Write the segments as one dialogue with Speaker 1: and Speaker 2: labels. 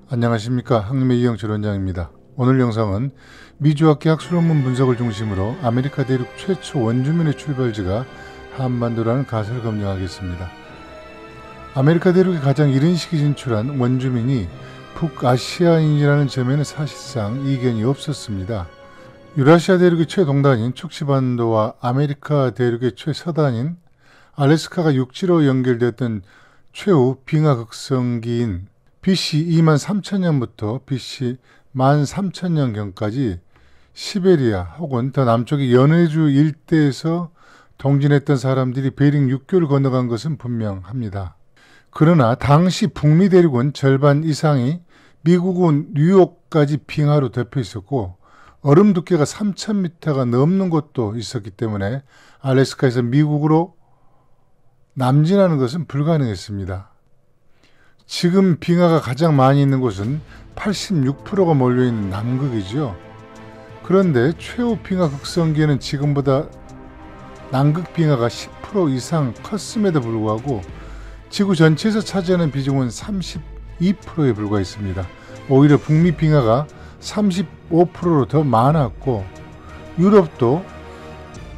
Speaker 1: 안녕하십니까. 한림의 이영철 원장입니다. 오늘 영상은 미주학계 학술논문 분석을 중심으로 아메리카 대륙 최초 원주민의 출발지가 한반도라는 가설을 검증하겠습니다. 아메리카 대륙에 가장 이른 시기 진출한 원주민이 북아시아인이라는 점에는 사실상 이견이 없었습니다. 유라시아 대륙의 최동단인 촉시반도와 아메리카 대륙의 최서단인 알래스카가 육지로 연결되었던 최후 빙하극성기인 BC 23,000년부터 BC 13,000년경까지 시베리아 혹은 더 남쪽의 연해주 일대에서 동진했던 사람들이 베링 육교를 건너간 것은 분명합니다. 그러나 당시 북미 대륙은 절반 이상이 미국은 뉴욕까지 빙하로 덮여 있었고 얼음 두께가 3,000m가 넘는 곳도 있었기 때문에 알래스카에서 미국으로 남진하는 것은 불가능했습니다. 지금 빙하가 가장 많이 있는 곳은 86%가 몰려있는 남극이죠. 그런데 최후 빙하 극성기에는 지금보다 남극 빙하가 10% 이상 컸음에도 불구하고 지구 전체에서 차지하는 비중은 32%에 불과했습니다. 오히려 북미 빙하가 35%로 더 많았고 유럽도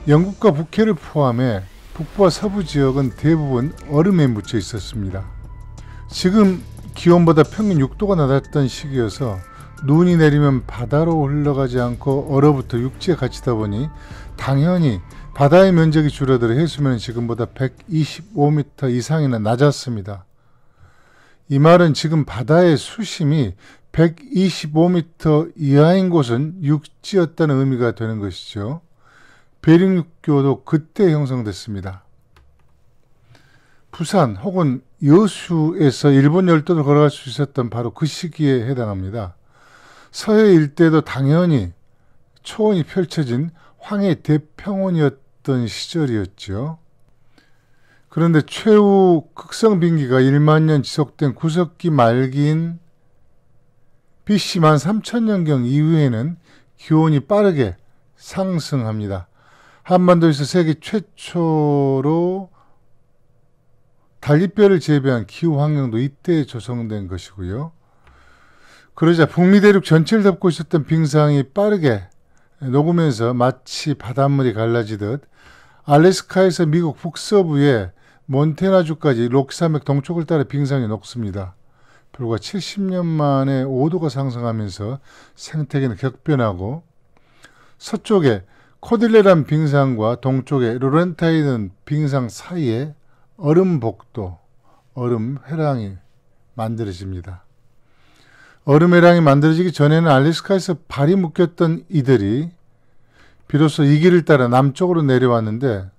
Speaker 1: 영국과 북해를 포함해 북부와 서부 지역은 대부분 얼음에 묻혀 있었습니다. 지금 기온보다 평균 6도가 낮았던 시기여서 눈이 내리면 바다로 흘러가지 않고 얼어붙어 육지에 갇히다 보니 당연히 바다의 면적이 줄어들어 해수면은 지금보다 125m 이상이나 낮았습니다. 이 말은 지금 바다의 수심이 125m 이하인 곳은 육지였다는 의미가 되는 것이죠. 베링 육교도 그때 형성됐습니다. 부산 혹은 여수에서 일본 열도를 걸어갈 수 있었던 바로 그 시기에 해당합니다. 서해 일대도 당연히 초원이 펼쳐진 황해 대평원이었던 시절이었죠. 그런데 최후 극성빙기가 1만 년 지속된 구석기 말기인 BC 13,000년경 이후에는 기온이 빠르게 상승합니다. 한반도에서 세계 최초로 달리뼈를 재배한 기후 환경도 이때 조성된 것이고요. 그러자 북미 대륙 전체를 덮고 있었던 빙상이 빠르게 녹으면서 마치 바닷물이 갈라지듯 알래스카에서 미국 북서부의 몬태나주까지 록산맥 동쪽을 따라 빙상이 녹습니다. 불과 70년 만에 5도가 상승하면서 생태계는 격변하고 서쪽에 코딜레란 빙상과 동쪽에 로렌타이든 빙상 사이에 얼음복도, 얼음 회랑이 만들어집니다. 얼음 회랑이 만들어지기 전에는 알래스카에서 발이 묶였던 이들이 비로소 이 길을 따라 남쪽으로 내려왔는데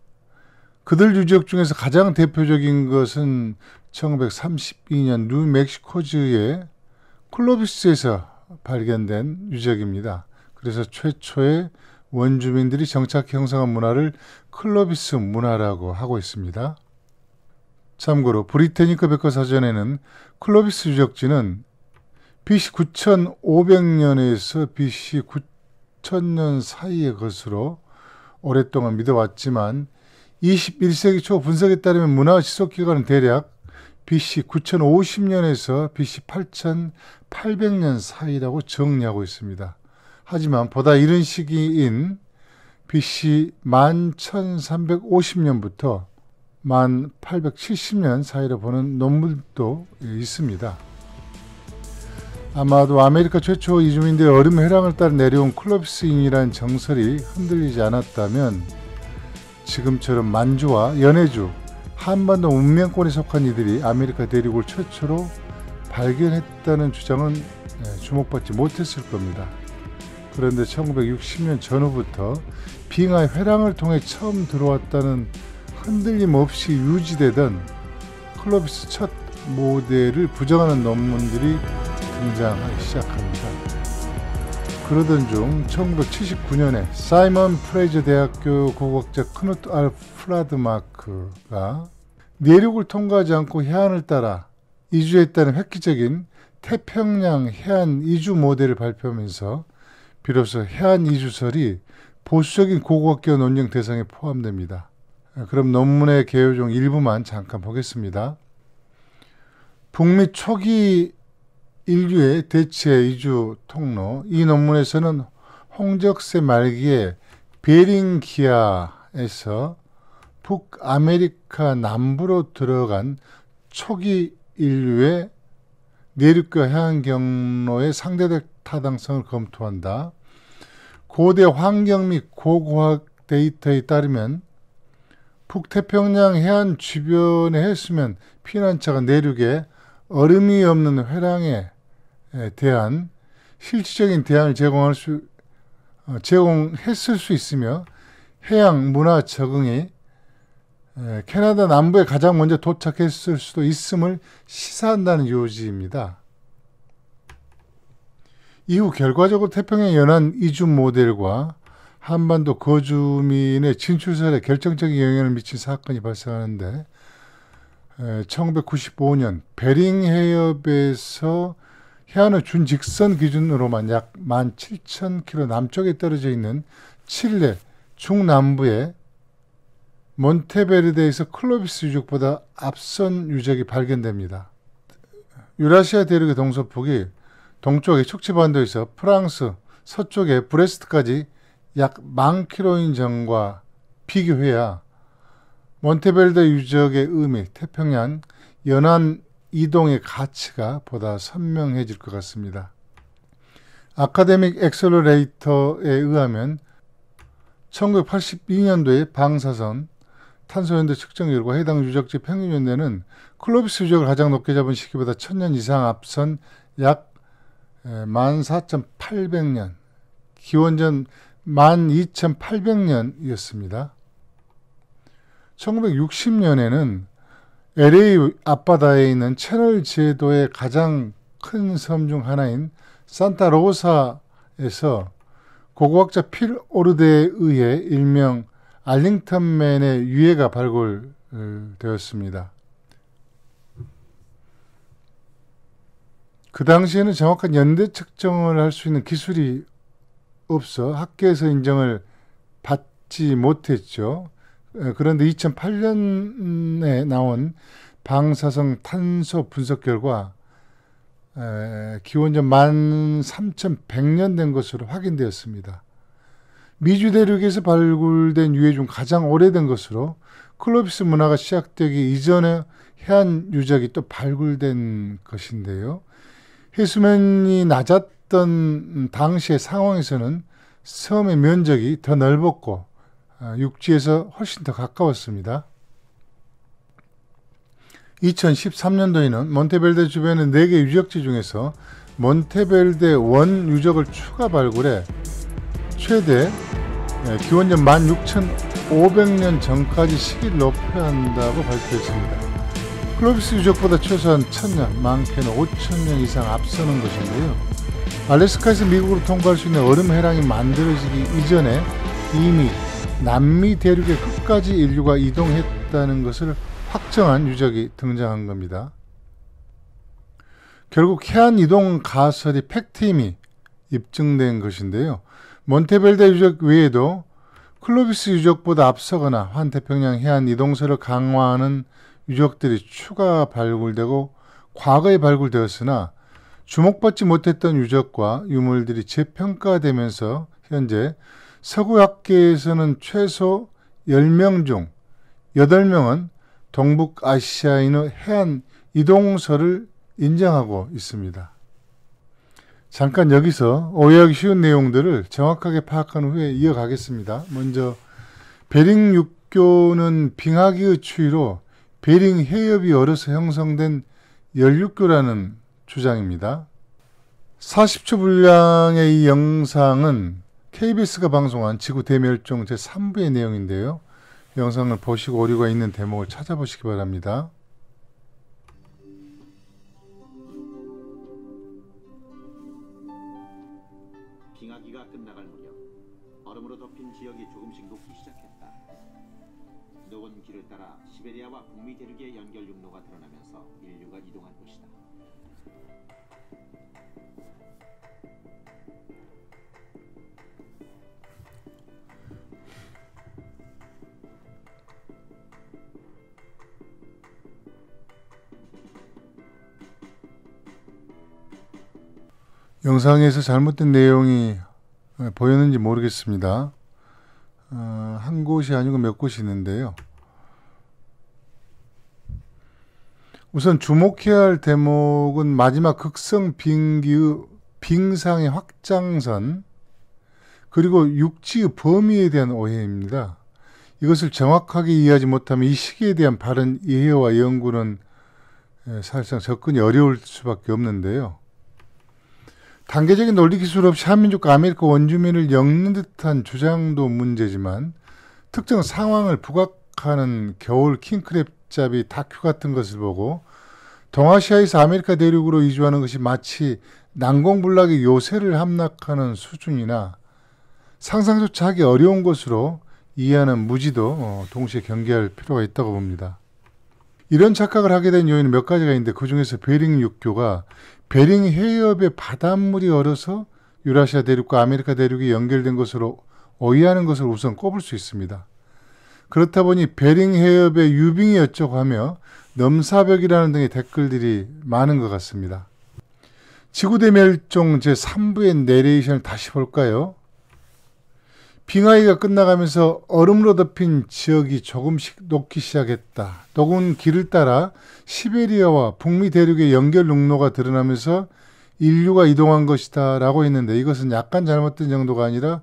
Speaker 1: 그들 유적 중에서 가장 대표적인 것은 1932년 뉴멕시코주의 클로비스에서 발견된 유적입니다. 그래서 최초의 원주민들이 정착 형성한 문화를 클로비스 문화라고 하고 있습니다. 참고로 브리테니커 백과사전에는 클로비스 유적지는 BC 9500년에서 BC 9000년 사이의 것으로 오랫동안 믿어왔지만 21세기 초 분석에 따르면 문화 지속기간은 대략 BC 9050년에서 BC 8800년 사이라고 정리하고 있습니다. 하지만 보다 이른 시기인 BC 11,350년부터 1870년 사이로 보는 논문도 있습니다. 아마도 아메리카 최초 이주민들의 얼음 회랑을 따라 내려온 클로비스인이라는 정설이 흔들리지 않았다면 지금처럼 만주와 연해주, 한반도 문명권에 속한 이들이 아메리카 대륙을 최초로 발견했다는 주장은 주목받지 못했을 겁니다. 그런데 1960년 전후부터 빙하의 회랑을 통해 처음 들어왔다는 흔들림 없이 유지되던 클로비스 첫 모델을 부정하는 논문들이 등장하기 시작합니다. 그러던 중 1979년에 사이먼 프레이저 대학교 고고학자 크누트 알 플라드마크가 내륙을 통과하지 않고 해안을 따라 이주했다는 획기적인 태평양 해안 이주 모델을 발표하면서 비로소 해안 이주설이 보수적인 고고학계 논쟁 대상에 포함됩니다. 그럼 논문의 개요 중 일부만 잠깐 보겠습니다. 북미 초기 인류의 대체 이주 통로. 이 논문에서는 홍적세 말기에 베링 기하에서 북아메리카 남부로 들어간 초기 인류의 내륙과 해안 경로의 상대적 타당성을 검토한다. 고대 환경 및 고고학 데이터에 따르면 북태평양 해안 주변의 해수면 피난처가 내륙에 얼음이 없는 회랑에 대한 실질적인 대안을 제공했을 수 있으며 해양 문화 적응이 캐나다 남부에 가장 먼저 도착했을 수도 있음을 시사한다는 요지입니다. 이후 결과적으로 태평양 연안 이주 모델과 한반도 거주민의 진출설에 결정적인 영향을 미친 사건이 발생하는데 1995년 베링 해협에서 해안의 준직선 기준으로만 약 17,000km 남쪽에 떨어져 있는 칠레 중남부의 몬테베르데에서 클로비스 유적보다 앞선 유적이 발견됩니다. 유라시아 대륙의 동서북이 동쪽의 척지반도에서 프랑스 서쪽의 브레스트까지 약 10,000km인 점과 비교해야 몬테베르데 유적의 의미, 태평양 연안 이동의 가치가 보다 선명해질 것 같습니다. 아카데믹 엑셀러레이터에 의하면 1982년도에 방사선, 탄소연도 측정 결과 해당 유적지 평균 연대는 클로비스 유적을 가장 높게 잡은 시기보다 1000년 이상 앞선 약 14,800년, 기원전 12,800년이었습니다. 1960년에는 LA 앞바다에 있는 채널 제도의 가장 큰 섬 중 하나인 산타로사에서 고고학자 필 오르데에 의해 일명 알링턴맨의 유해가 발굴되었습니다. 그 당시에는 정확한 연대 측정을 할 수 있는 기술이 없어 학계에서 인정을 받지 못했죠. 그런데 2008년에 나온 방사성 탄소 분석 결과 기원전 13,100년 된 것으로 확인되었습니다. 미주 대륙에서 발굴된 유해 중 가장 오래된 것으로 클로비스 문화가 시작되기 이전에 해안 유적이 또 발굴된 것인데요. 해수면이 낮았던 당시의 상황에서는 섬의 면적이 더 넓었고 육지에서 훨씬 더 가까웠습니다. 2013년도에는 몬테베르데 주변의 4개 유적지 중에서 몬테베르데 원 유적을 추가 발굴해 최대 기원전 16,500년 전까지 시기를 높여야 한다고 발표했습니다. 클로비스 유적보다 최소한 1,000년, 많게는 5,000년 이상 앞서는 것인데요. 알래스카에서 미국으로 통과할 수 있는 얼음 해랑이 만들어지기 이전에 이미 남미 대륙의 끝까지 인류가 이동했다는 것을 확정한 유적이 등장한 겁니다. 결국 해안 이동 가설이 팩트임이 입증된 것인데요. 몬테베르데 유적 외에도 클로비스 유적보다 앞서거나 환태평양 해안 이동설을 강화하는 유적들이 추가 발굴되고 과거에 발굴되었으나 주목받지 못했던 유적과 유물들이 재평가되면서 현재 서구학계에서는 최소 10명 중 8명은 동북아시아인의 해안 이동설을 인정하고 있습니다. 잠깐 여기서 오해하기 쉬운 내용들을 정확하게 파악한 후에 이어가겠습니다. 먼저 베링 육교는 빙하기의 추위로 베링 해협이 얼어서 형성된 연륙교라는 주장입니다. 40초 분량의 이 영상은 KBS가 방송한 지구 대멸종 제3부의 내용인데요. 영상을 보시고 오류가 있는 대목을 찾아보시기 바랍니다.
Speaker 2: 빙하기가 끝나갈 무렵 얼음으로 덮인 지역이 조금씩 녹기 시작했다. 녹은 길을 따라 시베리아와 북미 대륙의 연결 육로가 드러나면서 인류가 이동한 곳이다.
Speaker 1: 영상에서 잘못된 내용이 보였는지 모르겠습니다. 한 곳이 아니고 몇 곳이 있는데요. 우선 주목해야 할 대목은 마지막 극성 빙기의 빙상의 확장선 그리고 육지의 범위에 대한 오해입니다. 이것을 정확하게 이해하지 못하면 이 시기에 대한 바른 이해와 연구는 사실상 접근이 어려울 수밖에 없는데요. 단계적인 논리 기술 없이 한민족과 아메리카 원주민을 엮는 듯한 주장도 문제지만 특정 상황을 부각하는 겨울 킹크랩잡이 다큐 같은 것을 보고 동아시아에서 아메리카 대륙으로 이주하는 것이 마치 난공불락의 요새를 함락하는 수준이나 상상조차 하기 어려운 것으로 이해하는 무지도 동시에 경계할 필요가 있다고 봅니다. 이런 착각을 하게 된 요인은 몇 가지가 있는데 그 중에서 베링 육교가 베링 해협의 바닷물이 얼어서 유라시아 대륙과 아메리카 대륙이 연결된 것으로 오해하는 것을 우선 꼽을 수 있습니다. 그렇다 보니 베링 해협의 유빙이 어쩌고 하며 넘사벽이라는 등의 댓글들이 많은 것 같습니다. 지구대멸종 제3부의 내레이션을 다시 볼까요? 빙하기가 끝나가면서 얼음으로 덮인 지역이 조금씩 녹기 시작했다. 녹은 길을 따라 시베리아와 북미 대륙의 연결陸로가 드러나면서 인류가 이동한 것이다 라고 했는데 이것은 약간 잘못된 정도가 아니라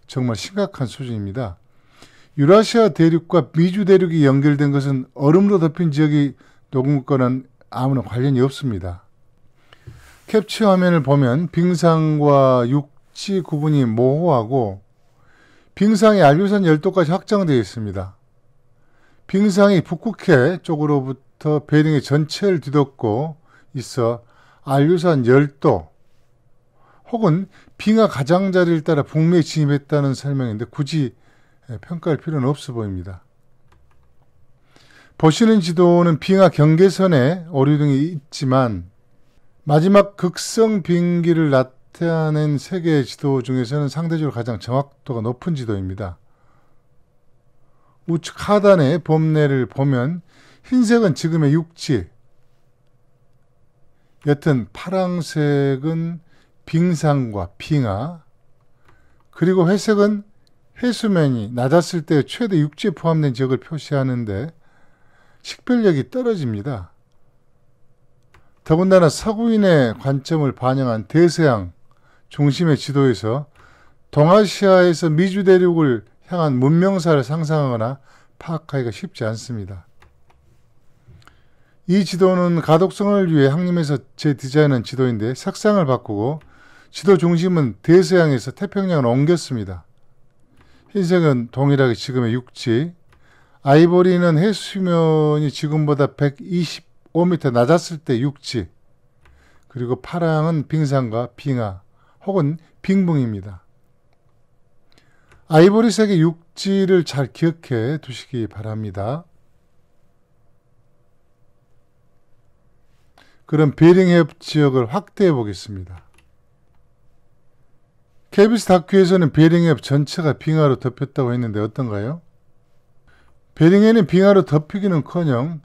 Speaker 1: 정말 심각한 수준입니다. 유라시아 대륙과 미주 대륙이 연결된 것은 얼음으로 덮인 지역이 녹은 것과는 아무런 관련이 없습니다. 캡처 화면을 보면 빙상과 육지 구분이 모호하고 빙상의 알류산 열도까지 확장되어 있습니다. 빙상이 북극해 쪽으로부터 베링의 전체를 뒤덮고 있어 알류산 열도 혹은 빙하 가장자리를 따라 북미에 진입했다는 설명인데 굳이 평가할 필요는 없어 보입니다. 보시는 지도는 빙하 경계선에 오류 등이 있지만 마지막 극성 빙기를 나타낸 세계 지도 중에서는 상대적으로 가장 정확도가 높은 지도입니다. 우측 하단의 범례를 보면 흰색은 지금의 육지, 옅은 파랑색은 빙상과 빙하, 그리고 회색은 해수면이 낮았을 때 최대 육지에 포함된 지역을 표시하는데 식별력이 떨어집니다. 더군다나 서구인의 관점을 반영한 대서양 중심의 지도에서 동아시아에서 미주 대륙을 향한 문명사를 상상하거나 파악하기가 쉽지 않습니다. 이 지도는 가독성을 위해 항림에서 재디자인한 지도인데 색상을 바꾸고 지도 중심은 대서양에서 태평양으로 옮겼습니다. 흰색은 동일하게 지금의 육지, 아이보리는 해수면이 지금보다 125m 낮았을 때 육지, 그리고 파랑은 빙상과 빙하 혹은 빙붕입니다. 아이보리색의 육지를 잘 기억해 두시기 바랍니다. 그럼 베링해협 지역을 확대해 보겠습니다. KBS 다큐에서는 베링해협 전체가 빙하로 덮였다고 했는데 어떤가요? 베링해는 빙하로 덮이기는커녕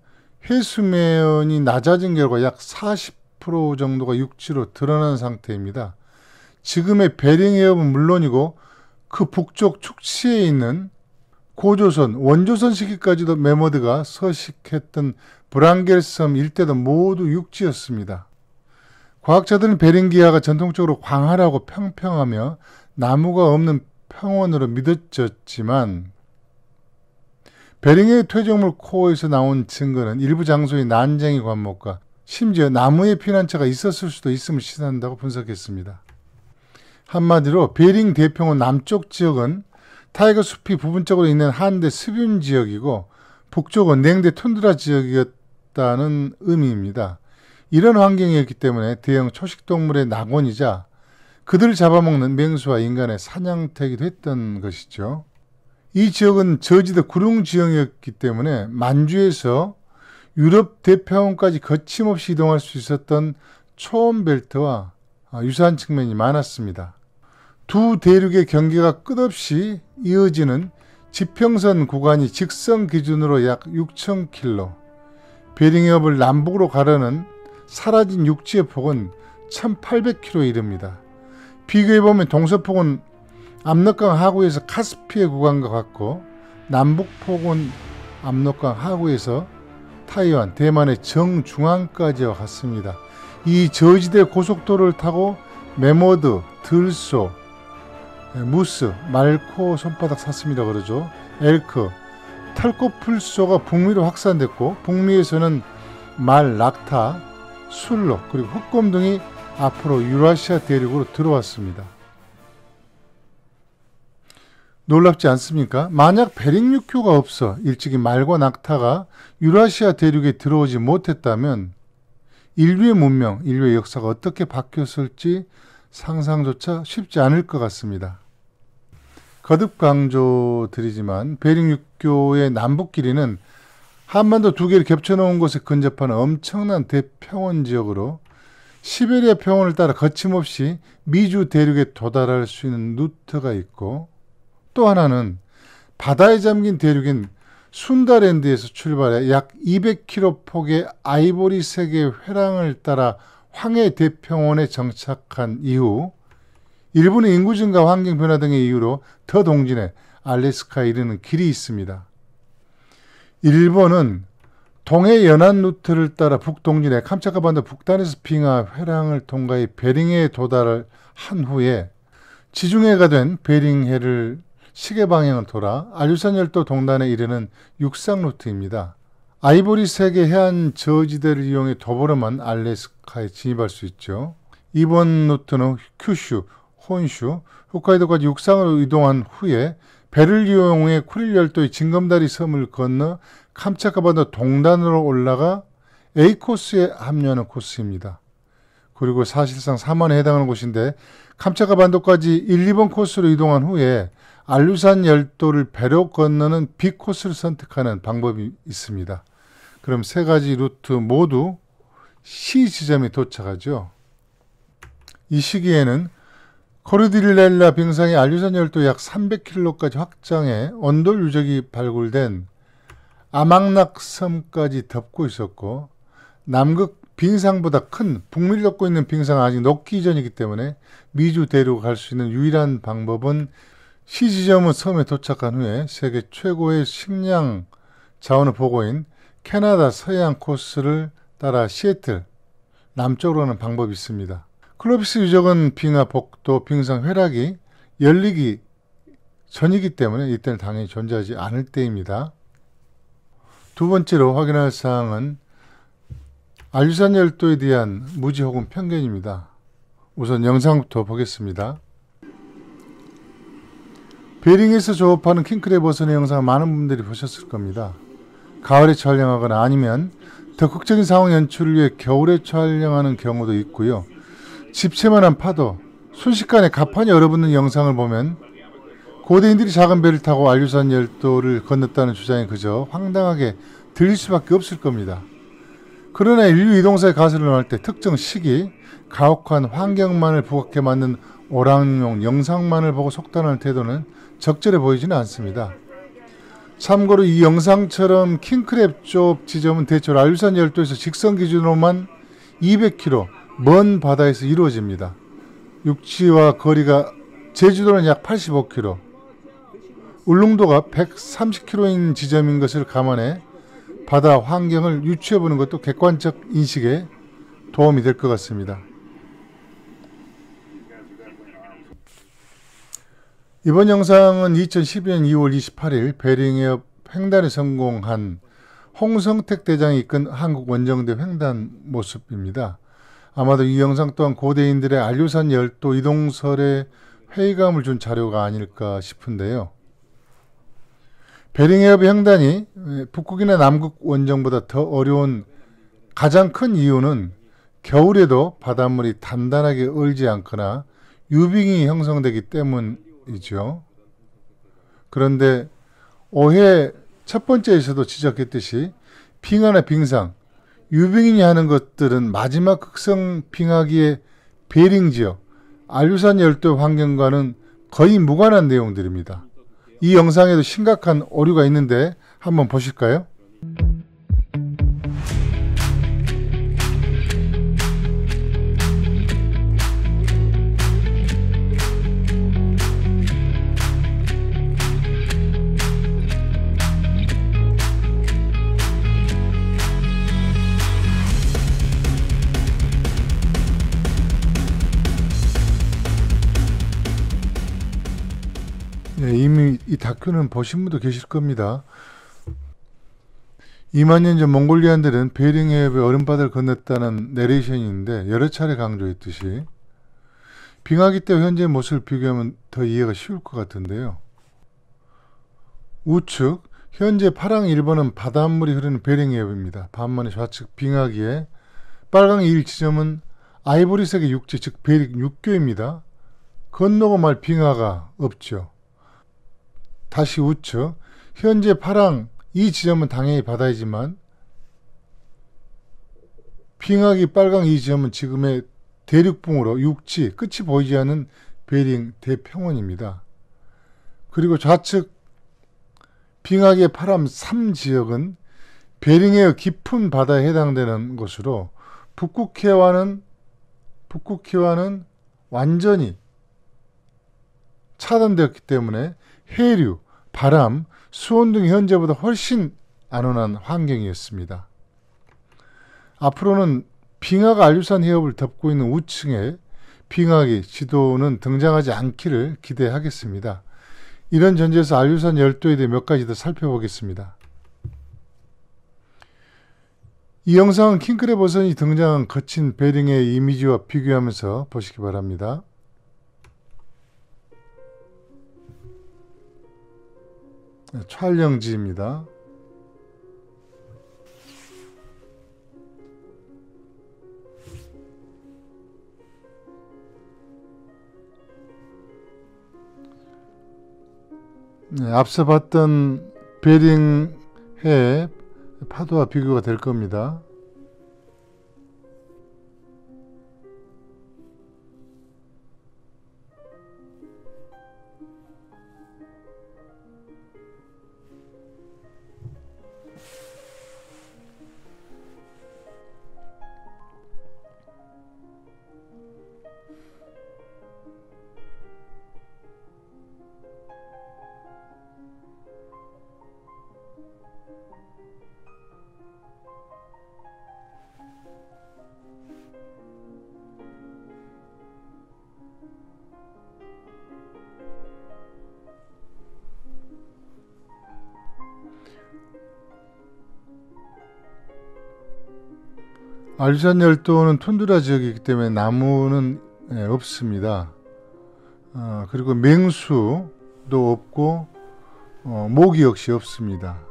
Speaker 1: 해수면이 낮아진 결과 약 40% 정도가 육지로 드러난 상태입니다. 지금의 베링해협은 물론이고 그 북쪽 축지에 있는 고조선, 원조선 시기까지도 메모드가 서식했던 브랑겔섬 일대도 모두 육지였습니다. 과학자들은 베링 기하가 전통적으로 광활하고 평평하며 나무가 없는 평원으로 믿어졌지만 베링해 퇴적물 코어에서 나온 증거는 일부 장소의 난쟁이 관목과 심지어 나무의 피난처가 있었을 수도 있음을 시사한다고 분석했습니다. 한마디로 베링 대평원 남쪽 지역은 타이거 숲이 부분적으로 있는 한대 습윤 지역이고 북쪽은 냉대 툰드라 지역이었다는 의미입니다. 이런 환경이었기 때문에 대형 초식동물의 낙원이자 그들을 잡아먹는 맹수와 인간의 사냥터이기도 했던 것이죠. 이 지역은 저지대 구릉 지형이었기 때문에 만주에서 유럽 대평원까지 거침없이 이동할 수 있었던 초원벨트와 유사한 측면이 많았습니다. 두 대륙의 경계가 끝없이 이어지는 지평선 구간이 직선 기준으로 약 6,000km, 베링해협을 남북으로 가르는 사라진 육지의 폭은 1800km에 이릅니다. 비교해보면 동서폭은 압록강 하구에서 카스피해 구간과 같고 남북폭은 압록강 하구에서 타이완, 대만의 정중앙까지와 같습니다. 이 저지대 고속도로를 타고 메모드, 들소, 무스, 말코 손바닥 사슴이라고 그러죠. 엘크, 털꽃풀소가 북미로 확산됐고 북미에서는 말, 낙타, 술록 그리고 흑곰 등이 앞으로 유라시아 대륙으로 들어왔습니다. 놀랍지 않습니까? 만약 베링 육교가 없어 일찍이 말과 낙타가 유라시아 대륙에 들어오지 못했다면 인류의 문명, 인류의 역사가 어떻게 바뀌었을지 상상조차 쉽지 않을 것 같습니다. 거듭 강조드리지만 베링 육교의 남북 길이는 한반도 두 개를 겹쳐놓은 곳에 근접한 엄청난 대평원 지역으로 시베리아 평원을 따라 거침없이 미주 대륙에 도달할 수 있는 루트가 있고, 또 하나는 바다에 잠긴 대륙인 순다랜드에서 출발해 약 200km 폭의 아이보리색의 회랑을 따라 황해 대평원에 정착한 이후 일본의 인구 증가, 환경 변화 등의 이유로 더 동진해 알래스카에 이르는 길이 있습니다. 일본은 동해 연안 루트를 따라 북동진해 캄차카 반도 북단에서 빙하 회랑을 통과해 베링해에 도달한 후에 지중해가 된 베링해를 시계 방향을 돌아 알류산 열도 동단에 이르는 육상 루트입니다. 아이보리색의 해안 저지대를 이용해 도보로만 알래스카에 진입할 수 있죠. 이번 루트는 큐슈, 혼슈, 홋카이도까지 육상으로 이동한 후에 배를 이용해 쿠릴 열도의 징검다리 섬을 건너 캄차카 반도 동단으로 올라가 A코스에 합류하는 코스입니다. 그리고 사실상 3원에 해당하는 곳인데 캄차카 반도까지 1, 2번 코스로 이동한 후에 알류산 열도를 배로 건너는 B코스를 선택하는 방법이 있습니다. 그럼 세 가지 루트 모두 C 지점에 도착하죠. 이 시기에는 코르딜레라 빙상이 알류산 열도 약 300km까지 확장해 온돌 유적이 발굴된 아망낙 섬까지 덮고 있었고, 남극 빙상보다 큰 북미를 덮고 있는 빙상은 아직 녹기 이전이기 때문에 미주 대륙을 갈 수 있는 유일한 방법은 C 지점은 섬에 도착한 후에 세계 최고의 식량 자원을 보고인 캐나다 서해안 코스를 따라 시애틀 남쪽으로 가는 방법이 있습니다. 클로비스 유적은 빙하 복도 빙상 회락이 열리기 전이기 때문에 이때는 당연히 존재하지 않을 때입니다. 두 번째로 확인할 사항은 알류산 열도에 대한 무지 혹은 편견입니다. 우선 영상부터 보겠습니다. 베링에서 조업하는 킹크랩 어선의 영상을 많은 분들이 보셨을 겁니다. 가을에 촬영하거나 아니면 더 극적인 상황 연출을 위해 겨울에 촬영하는 경우도 있고요. 집채만한 파도, 순식간에 가판이 얼어붙는 영상을 보면 고대인들이 작은 배를 타고 알류산 열도를 건넜다는 주장이 그저 황당하게 들릴 수밖에 없을 겁니다. 그러나 인류 이동사의 가설을 논할 때 특정 시기, 가혹한 환경만을 부각해 만든 오락용 영상만을 보고 속단하는 태도는 적절해 보이지는 않습니다. 참고로 이 영상처럼 킹크랩 쪽 지점은 대체로 알류산 열도에서 직선 기준으로만 200km 먼 바다에서 이루어집니다. 육지와 거리가 제주도는 약 85km, 울릉도가 130km인 지점인 것을 감안해 바다 환경을 유추해보는 것도 객관적 인식에 도움이 될 것 같습니다. 이번 영상은 2012년 2월 28일 베링해협 횡단에 성공한 홍성택 대장이 이끈 한국 원정대 횡단 모습입니다. 아마도 이 영상 또한 고대인들의 알류산 열도 이동설에 회의감을 준 자료가 아닐까 싶은데요. 베링해협 횡단이 북극이나 남극 원정보다 더 어려운 가장 큰 이유는 겨울에도 바닷물이 단단하게 얼지 않거나 유빙이 형성되기 때문이죠. 그런데 올해 첫 번째에서도 지적했듯이 빙하나 빙상, 유빙인이 하는 것들은 마지막 극성 빙하기의 베링 지역, 알류산 열도 환경과는 거의 무관한 내용들입니다. 이 영상에도 심각한 오류가 있는데 한번 보실까요? 이 다큐는 보신 분도 계실 겁니다. 2만 년 전 몽골리안들은 베링 해협의 얼음바다를 건넜다는 내레이션인데 여러 차례 강조했듯이 빙하기 때와 현재의 모습을 비교하면 더 이해가 쉬울 것 같은데요. 우측 현재 파랑 1번은 바닷물이 흐르는 베링 해협입니다. 반면에 좌측 빙하기에 빨강 2일 지점은 아이보리색의 육지 즉 베링 육교입니다. 건너고 말 빙하가 없죠. 다시 우측 현재 파랑 이 지점은 당연히 바다이지만 빙하기 빨강 이 지점은 지금의 대륙붕으로 육지 끝이 보이지 않는 베링 대평원입니다. 그리고 좌측 빙하기의 파람 3 지역은 베링해의 깊은 바다에 해당되는 곳으로 북극해와는 완전히 차단되었기 때문에 해류, 바람, 수온 등이 현재보다 훨씬 안온한 환경이었습니다. 앞으로는 빙하가 알류산 해협을 덮고 있는 우측에 빙하기 지도는 등장하지 않기를 기대하겠습니다. 이런 전제에서 알류산 열도에 대해 몇 가지 더 살펴보겠습니다. 이 영상은 킹크랩 어선이 등장한 거친 베링의 이미지와 비교하면서 보시기 바랍니다. 촬영지입니다. 앞서 봤던 베링해 파도와 비교가 될 겁니다. 알류산 열도는 툰드라 지역이기 때문에 나무는 없습니다. 그리고 맹수도 없고 모기 역시 없습니다.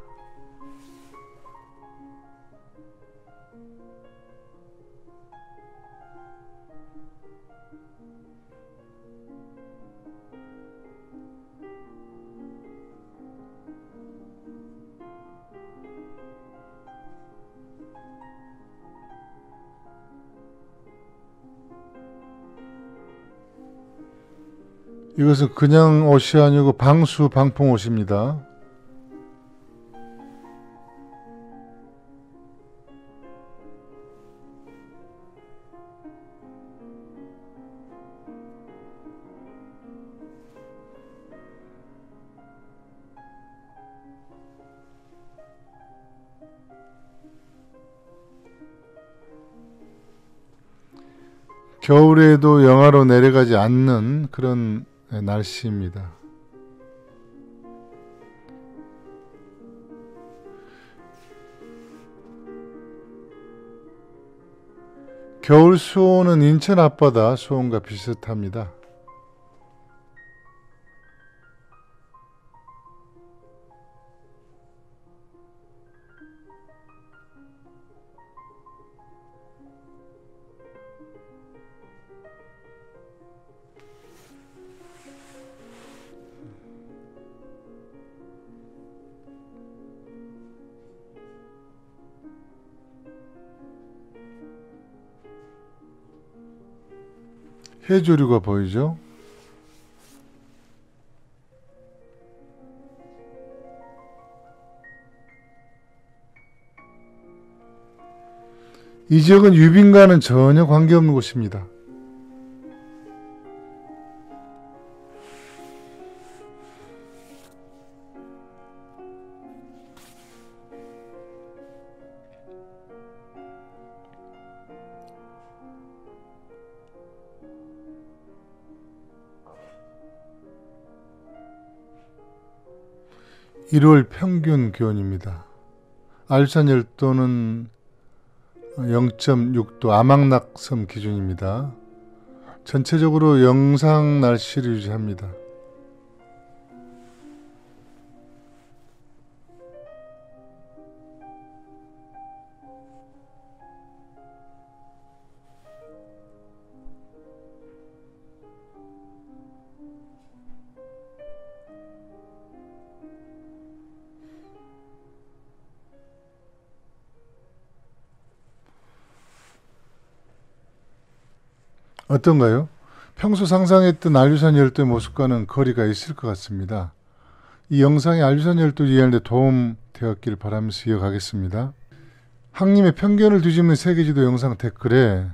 Speaker 1: 이것은 그냥 옷이 아니고 방수 방풍 옷입니다. 겨울에도 영하로 내려가지 않는 그런 날씨입니다. 겨울 수온은 인천 앞바다 수온과 비슷합니다. 해조류가 보이죠? 이 지역은 유빈과는 전혀 관계없는 곳입니다. 1월 평균 기온입니다. 알류산 열도는 0.6도 아망낙섬 기준입니다. 전체적으로 영상 날씨를 유지합니다. 어떤가요? 평소 상상했던 알류산 열도의 모습과는 거리가 있을 것 같습니다. 이 영상이 알류산 열도를 이해하는 데 도움 되었길 바라면서 이어가겠습니다. 항림의 편견을 뒤집는 세계지도 영상 댓글에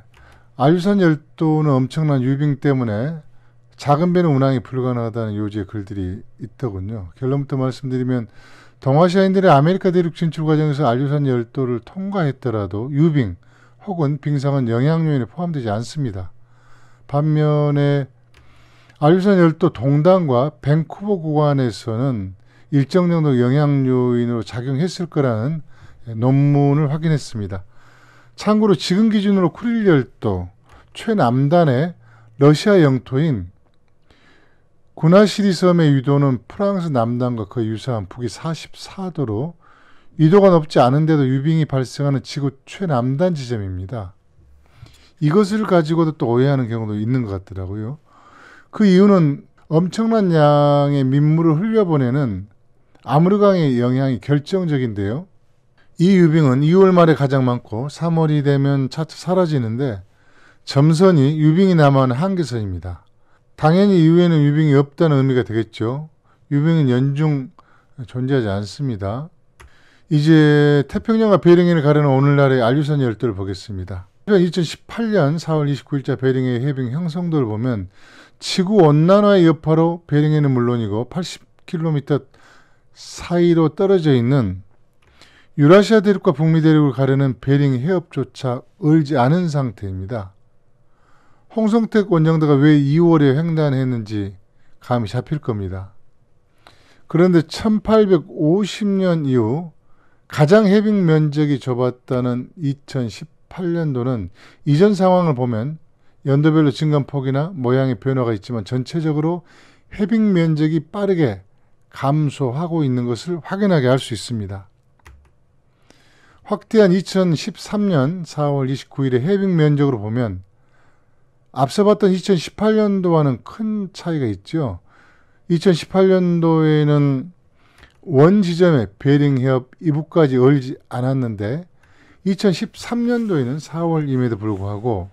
Speaker 1: 알류산 열도는 엄청난 유빙 때문에 작은 배는 운항이 불가능하다는 요지의 글들이 있더군요. 결론부터 말씀드리면 동아시아인들의 아메리카 대륙 진출 과정에서 알류산 열도를 통과했더라도 유빙 혹은 빙상은 영향 요인에 포함되지 않습니다. 반면에 알류산 열도 동단과 밴쿠버 구간에서는 일정 정도 영향 요인으로 작용했을 거라는 논문을 확인했습니다. 참고로 지금 기준으로 쿠릴 열도 최남단의 러시아 영토인 구나시리 섬의 위도는 프랑스 남단과 거의 유사한 북위 44도로 위도가 높지 않은데도 유빙이 발생하는 지구 최남단 지점입니다. 이것을 가지고도 또 오해하는 경우도 있는 것 같더라고요. 그 이유는 엄청난 양의 민물을 흘려보내는 아무르강의 영향이 결정적인데요. 이 유빙은 2월 말에 가장 많고 3월이 되면 차차 사라지는데 점선이 유빙이 남아있는 한계선입니다. 당연히 이후에는 유빙이 없다는 의미가 되겠죠. 유빙은 연중 존재하지 않습니다. 이제 태평양과 베링해를 가르는 오늘날의 알류산 열도를 보겠습니다. 2018년 4월 29일자 베링해 해빙 형성도를 보면 지구 온난화의 여파로 베링해는 물론이고 80km 사이로 떨어져 있는 유라시아 대륙과 북미 대륙을 가르는 베링 해협조차 얼지 않은 상태입니다. 홍성택 원장대가 왜 2월에 횡단했는지 감이 잡힐 겁니다. 그런데 1850년 이후 가장 해빙 면적이 좁았다는 2018년도는 이전 상황을 보면 연도별로 증감폭이나 모양의 변화가 있지만 전체적으로 해빙 면적이 빠르게 감소하고 있는 것을 확인하게 할 수 있습니다. 확대한 2013년 4월 29일의 해빙 면적으로 보면 앞서 봤던 2018년도와는 큰 차이가 있죠. 2018년도에는 원 지점에 베링 해협 이북까지 얼지 않았는데 2013년도에는 4월임에도 불구하고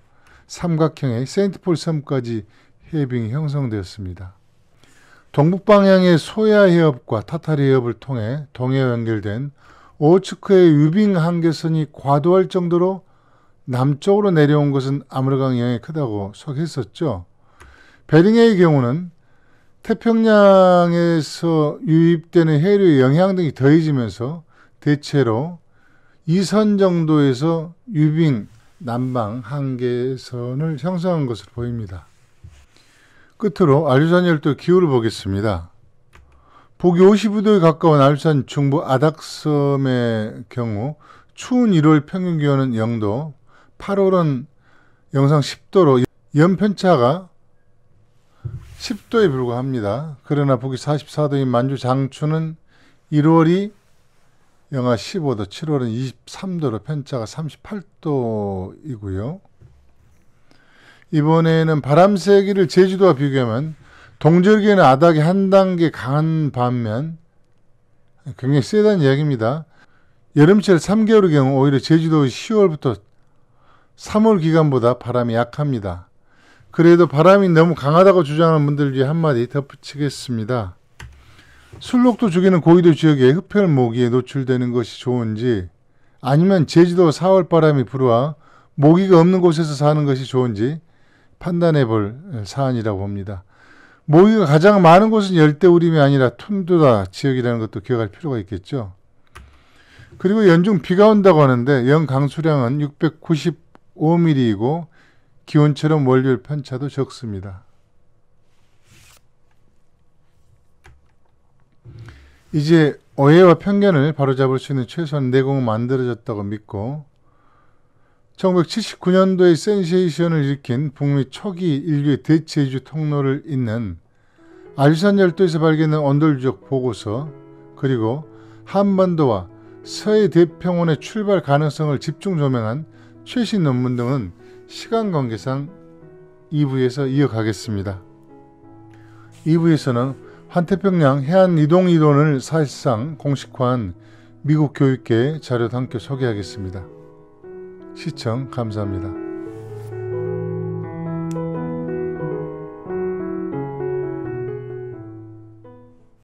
Speaker 1: 삼각형의 세인트폴 섬까지 해빙이 형성되었습니다. 동북방향의 소야 해협과 타타리 해협을 통해 동해와 연결된 오호츠크의 유빙 한계선이 과도할 정도로 남쪽으로 내려온 것은 아무르강 영향이 크다고 소개했었죠. 베링해의 경우는 태평양에서 유입되는 해류의 영향 등이 더해지면서 대체로 2선 정도에서 유빙 남방 한계선을 형성한 것으로 보입니다. 끝으로 알류산 열도 기후를 보겠습니다. 북위 52도에 가까운 알류산 중부 아닥섬의 경우 추운 1월 평균 기온은 0도, 8월은 영상 10도로 연편차가 10도에 불과합니다. 그러나 북위 44도인 만주 장추는 1월이 영하 15도, 7월은 23도로 편차가 38도이고요. 이번에는 바람 세기를 제주도와 비교하면 동절기에는 아닥이 한 단계 강한 반면 굉장히 세다는 이야기입니다. 여름철 3개월의 경우 오히려 제주도 10월부터 3월 기간보다 바람이 약합니다. 그래도 바람이 너무 강하다고 주장하는 분들 위해 한마디 덧붙이겠습니다. 술록도 죽이는 고위도 지역에 흡혈 모기에 노출되는 것이 좋은지 아니면 제주도 4월 바람이 불어와 모기가 없는 곳에서 사는 것이 좋은지 판단해 볼 사안이라고 봅니다. 모기가 가장 많은 곳은 열대우림이 아니라 툰드라 지역이라는 것도 기억할 필요가 있겠죠. 그리고 연중 비가 온다고 하는데 연 강수량은 695mm이고 기온처럼 월별 편차도 적습니다. 이제 오해와 편견을 바로잡을 수 있는 최소한 내공은 만들어졌다고 믿고 1979년도에 센세이션을 일으킨 북미 초기 인류의 대체이주 통로를 잇는 아유산 열도에서 발견된 온돌 유적 보고서, 그리고 한반도와 서해 대평원의 출발 가능성을 집중 조명한 최신 논문 등은 시간 관계상 2부에서 이어가겠습니다. 2부에서는 환태평양 해안 이동 이론을 사실상 공식화한 미국 교육계의 자료도 함께 소개하겠습니다. 시청 감사합니다.